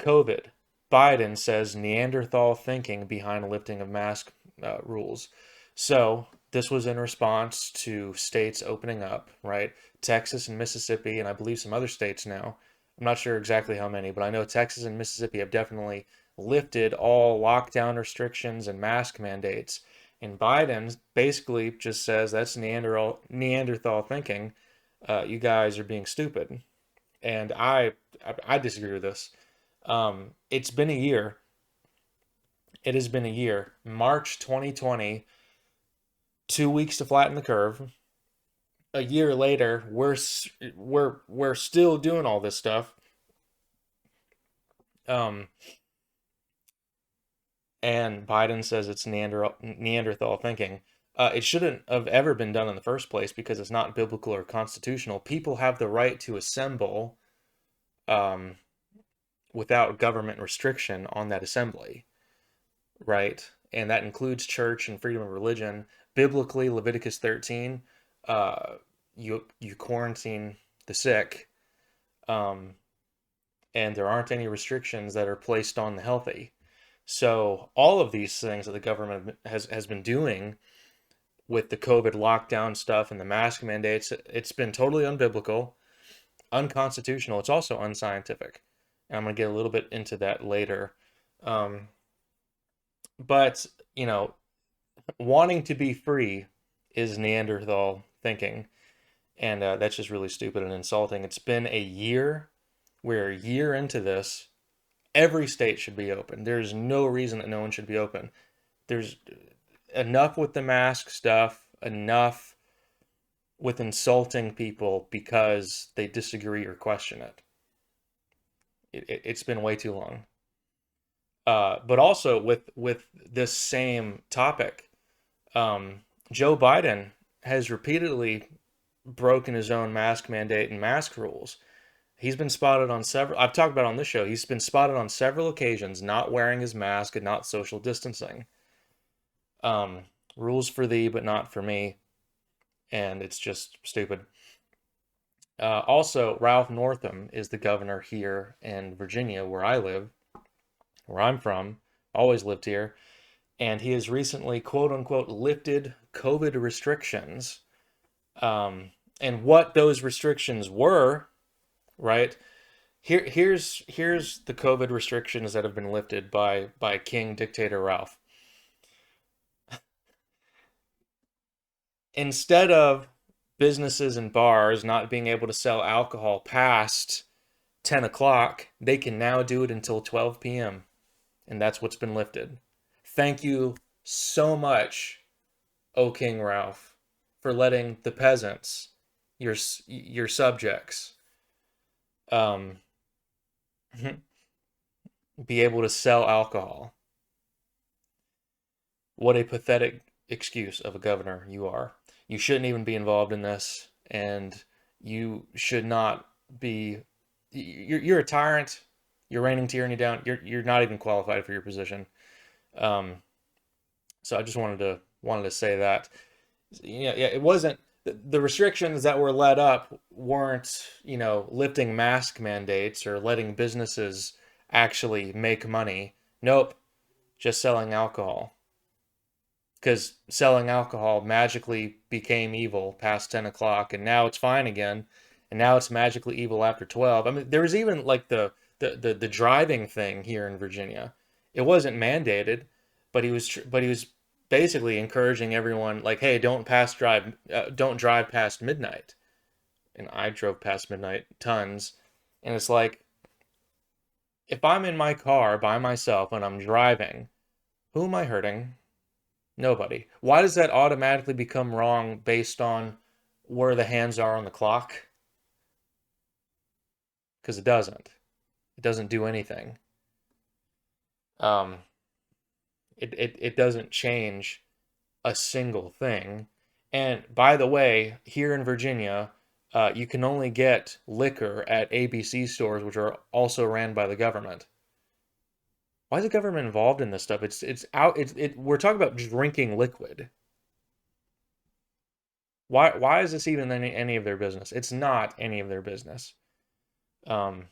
COVID. Biden says Neanderthal thinking behind lifting of mask rules. So this was in response to states opening up, right? Texas and Mississippi, and I believe some other states now. I'm not sure exactly how many, but I know Texas and Mississippi have definitely lifted all lockdown restrictions and mask mandates. And Biden basically just says that's Neanderthal thinking. You guys are being stupid, and I disagree with this. It's been a year. It has been a year. March 2020, 2 weeks to flatten the curve. A year later, we're still doing all this stuff. Um, and Biden says it's Neanderthal thinking. It shouldn't have ever been done in the first place because it's not biblical or constitutional. People have the right to assemble um, without government restriction on that assembly, right? And that includes church and freedom of religion. Biblically, Leviticus 13, uh, you quarantine the sick, um, and there aren't any restrictions that are placed on the healthy. So all of these things that the government has been doing with the COVID lockdown stuff and the mask mandates, it's been totally unbiblical, unconstitutional. It's also unscientific. And I'm going to get a little bit into that later. Um, but, you know, wanting to be free is Neanderthal thinking. And that's just really stupid and insulting. It's been a year. We're a year into this. Every state should be open. There's no reason that no one should be open. There's enough with the mask stuff, enough with insulting people because they disagree or question it. It's been way too long. But also with this same topic, um, Joe Biden has repeatedly broken his own mask mandate and mask rules. He's been spotted on several, I've talked about on this show, he's been spotted on several occasions not wearing his mask and not social distancing. Um, Rules for thee, but not for me. And it's just stupid. Also, Ralph Northam is the governor here in Virginia, where I live, where I'm from, always lived here. And he has recently, quote unquote, lifted COVID restrictions. Um, and what those restrictions were, right? Here's the COVID restrictions that have been lifted by King Dictator Ralph. Instead of businesses and bars not being able to sell alcohol past 10 o'clock, they can now do it until 12 p.m. And that's what's been lifted. Thank you so much, O King Ralph, for letting the peasants, your subjects, um, be able to sell alcohol. What a pathetic excuse of a governor you are. You shouldn't even be involved in this, and you should not be. You're a tyrant. You're raining tyranny down. You're not even qualified for your position. Um, so I just wanted to say that. Yeah, it wasn't the restrictions that were let up weren't, lifting mask mandates or letting businesses actually make money. Nope, just selling alcohol. Because selling alcohol magically became evil past 10 o'clock, and now it's fine again, and now it's magically evil after 12. I mean, there was even like the driving thing here in Virginia. It wasn't mandated, but he was basically encouraging everyone like, hey, don't drive past midnight. And I drove past midnight tons, and it's like if I'm in my car by myself and I'm driving, who am I hurting? Nobody. Why does that automatically become wrong based on where the hands are on the clock? Because it doesn't. It doesn't do anything. Um, it doesn't change a single thing. And by the way, here in Virginia, you can only get liquor at ABC stores, which are also ran by the government. Why is the government involved in this stuff? It's out. We're talking about drinking liquid. Why is this even any of their business? It's not any of their business. Um,